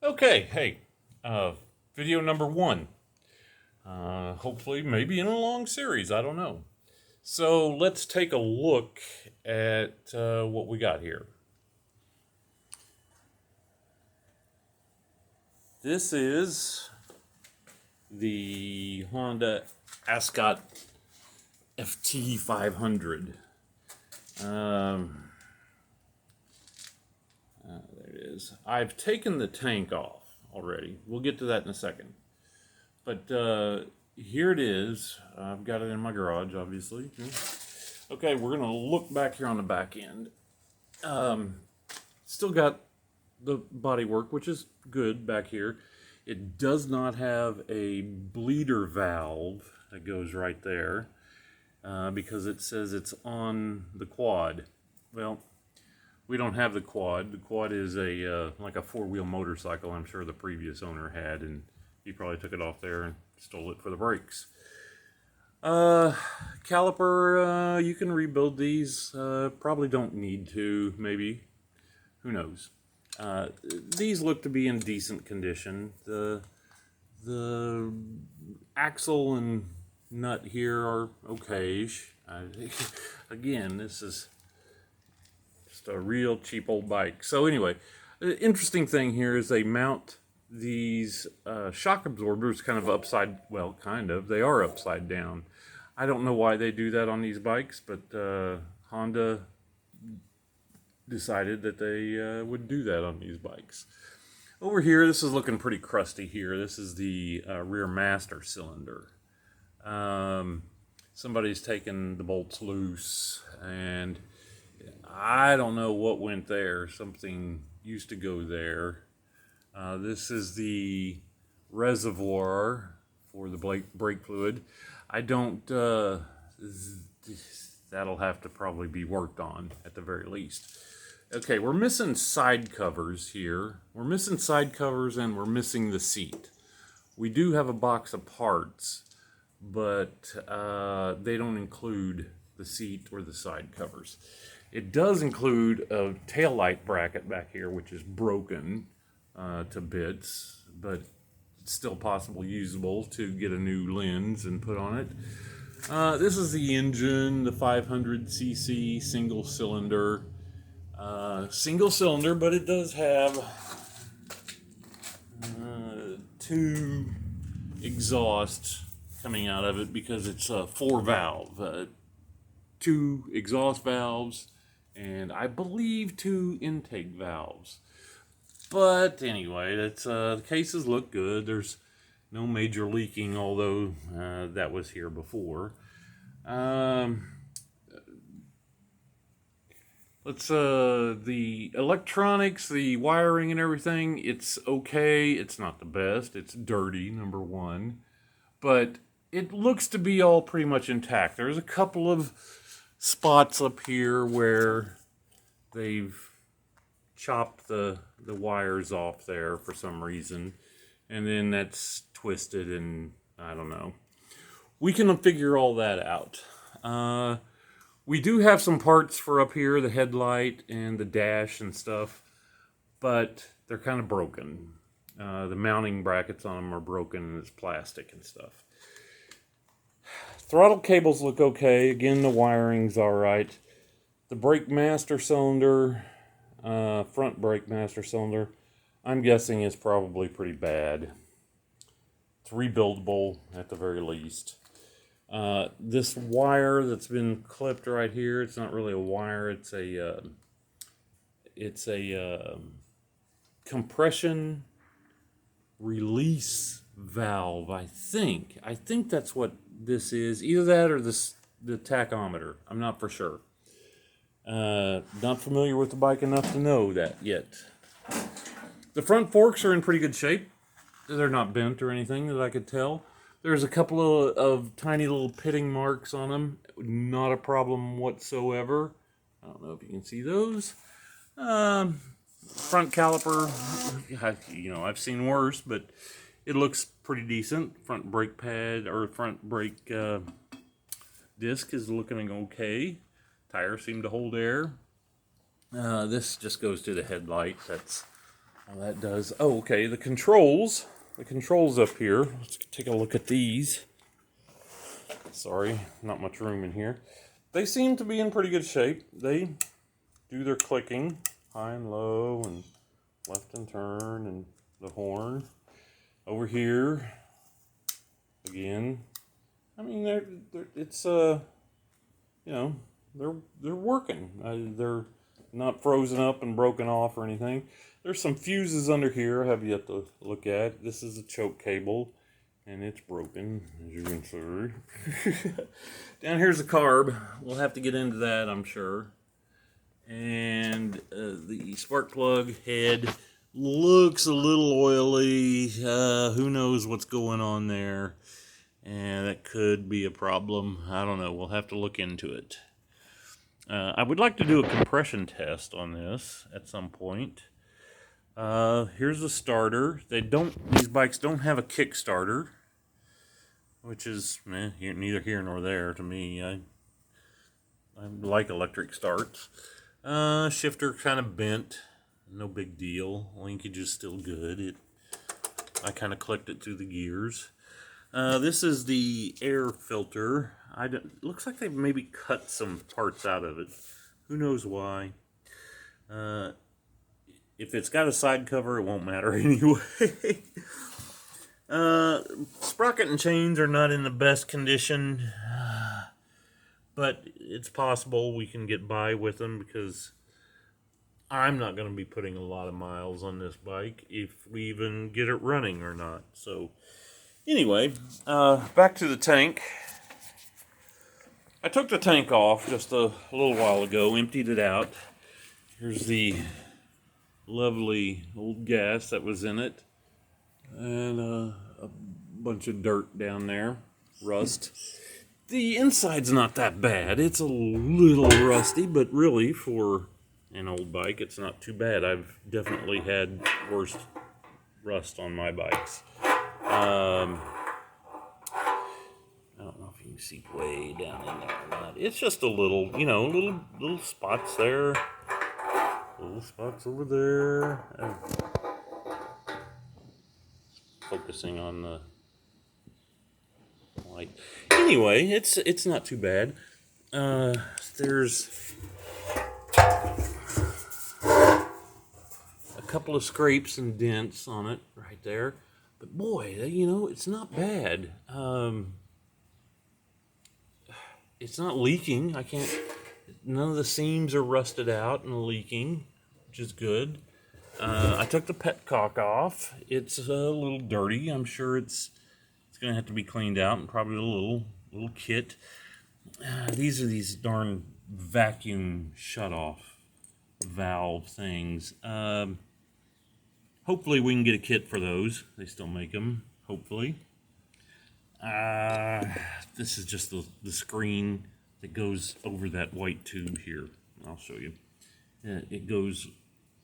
Okay, hey, video number one. Hopefully, maybe in a long series, I don't know. So let's take a look at what we got here. This is the Honda Ascot FT500. There it is. I've taken the tank off already. We'll get to that in a second. But here it is. I've got it in my garage, obviously. Okay, we're going to look back here on the back end. Still got the bodywork, which is good back here. It does not have a bleeder valve that goes right there because it says it's on the quad. Well, we don't have the quad. The quad is a like a four-wheel motorcycle. I'm sure the previous owner had, and he probably took it off there and stole it for the brakes. Caliper, you can rebuild these. Probably don't need to, maybe. Who knows? These look to be in decent condition. The axle and nut here are okay-ish. Again, this is just a real cheap old bike. So anyway, the interesting thing here is they mount these shock absorbers kind of upside, well, kind of, they are upside down. I don't know why they do that on these bikes, but Honda decided that they would do that on these bikes. Over here, this is looking pretty crusty here. This is the rear master cylinder. Somebody's taken the bolts loose, and I don't know what went there. Something used to go there. This is the reservoir for the brake fluid. I don't, that'll have to probably be worked on at the very least. Okay, we're missing side covers here. We're missing side covers and we're missing the seat. We do have a box of parts, but they don't include the seat or the side covers. It does include a taillight bracket back here, which is broken to bits, but it's still possible usable to get a new lens and put on it. This is the engine, the 500cc single cylinder. But it does have two exhausts coming out of it because it's a 4-valve. Two exhaust valves and I believe two intake valves. But anyway, that's the cases look good. There's no major leaking, although that was here before. The electronics, the wiring and everything, it's okay. It's not the best. It's dirty, number one. But it looks to be all pretty much intact. There's a couple of spots up here where they've chopped the wires off there for some reason, and then that's twisted, and I don't know. We can figure all that out. We do have some parts for up here, the headlight and the dash and stuff, but they're kind of broken. The mounting brackets on them are broken, and it's plastic and stuff. Throttle cables look okay. Again, the wiring's all right. The brake master cylinder, front brake master cylinder, I'm guessing is probably pretty bad. It's rebuildable at the very least. This wire that's been clipped right here, it's not really a wire, it's a compression release valve, I think. I think that's what this is. Either that or the tachometer. I'm not for sure. Not familiar with the bike enough to know that yet. The front forks are in pretty good shape. They're not bent or anything that I could tell. There's a couple of tiny little pitting marks on them. Not a problem whatsoever. I don't know if you can see those. Front caliper, I've seen worse, but it looks pretty decent. Front brake pad or front brake disc is looking okay. Tires seem to hold air. This just goes to the headlight. That's Well, that does. Oh, okay. The controls. The controls up here. Let's take a look at these. Sorry, not much room in here. They seem to be in pretty good shape. They do their clicking, high and low, and left and turn, and the horn. Over here, again. I mean, it's you know, they're working. They're not frozen up and broken off or anything. There's some fuses under here I have yet to look at. This is a choke cable, and it's broken, as you can see. Down here's the carb. We'll have to get into that, I'm sure. And the spark plug head looks a little oily. Who knows what's going on there? And that could be a problem. I don't know. We'll have to look into it. I would like to do a compression test on this at some point. Here's the starter. These bikes don't have a Kickstarter, which is neither here nor there to me. I like electric starts. Shifter kind of bent. No big deal. Linkage is still good. I kind of clicked it through the gears. This is the air filter. Looks like they've maybe cut some parts out of it. Who knows why? If it's got a side cover, it won't matter anyway. Sprocket and chains are not in the best condition, but it's possible we can get by with them because I'm not going to be putting a lot of miles on this bike if we even get it running or not. So anyway, back to the tank. I took the tank off just a little while ago, emptied it out. Here's the lovely old gas that was in it, and a bunch of dirt down there, rust. The inside's not that bad. It's a little rusty, but really for an old bike, it's not too bad. I've definitely had worse rust on my bikes. I don't know if you can see way down in there or not. It's just a little, little spots there. Little spots over there. Focusing on the light. Anyway, it's not too bad. There's a couple of scrapes and dents on it right there. But boy, it's not bad. It's not leaking. None of the seams are rusted out and leaking, which is good. I took the petcock off. It's a little dirty. I'm sure it's going to have to be cleaned out and probably a little kit. These are these darn vacuum shut-off valve things. Hopefully we can get a kit for those. They still make them, hopefully. This is just the screen that goes over that white tube here. I'll show you. It goes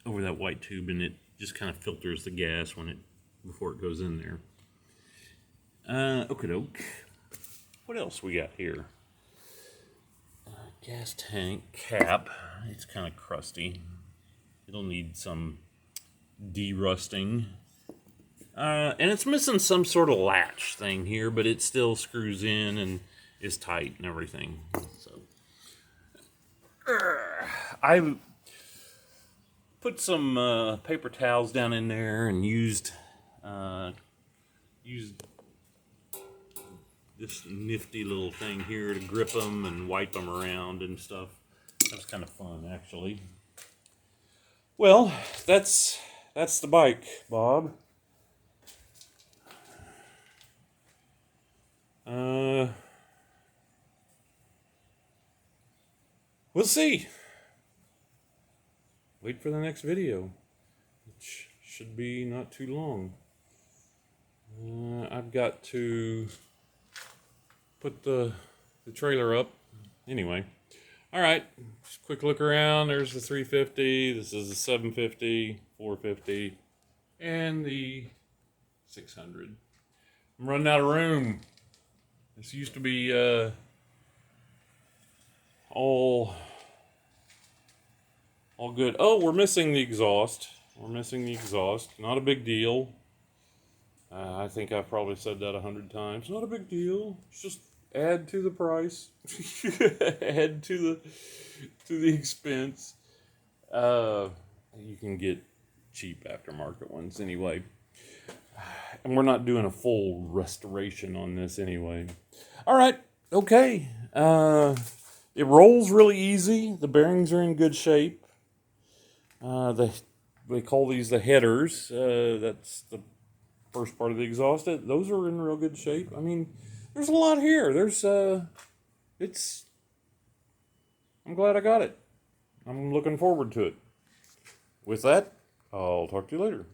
over that white tube and it just kind of filters the gas before it goes in there. Okie doke. What else we got here? Gas tank cap. It's kind of crusty. It'll need some de-rusting. And it's missing some sort of latch thing here, but it still screws in and is tight and everything. So I put some paper towels down in there and used this nifty little thing here to grip them and wipe them around and stuff. That was kind of fun, actually. Well, that's the bike, Bob. We'll see. Wait for the next video, which should be not too long. I've got to put the trailer up. Anyway, all right. Just quick look around. There's the 350. This is the 750, 450, and the 600. I'm running out of room. This used to be all good. Oh, we're missing the exhaust. We're missing the exhaust. Not a big deal. I think I've probably said that 100 times. Not a big deal. It's just add to the price. Add to the expense. You can get cheap aftermarket ones anyway. And we're not doing a full restoration on this anyway. All right. Okay. It rolls really easy. The bearings are in good shape. They call these the headers. That's the first part of the exhaust. Those are in real good shape. I mean, there's a lot here. It's. I'm glad I got it. I'm looking forward to it. With that, I'll talk to you later.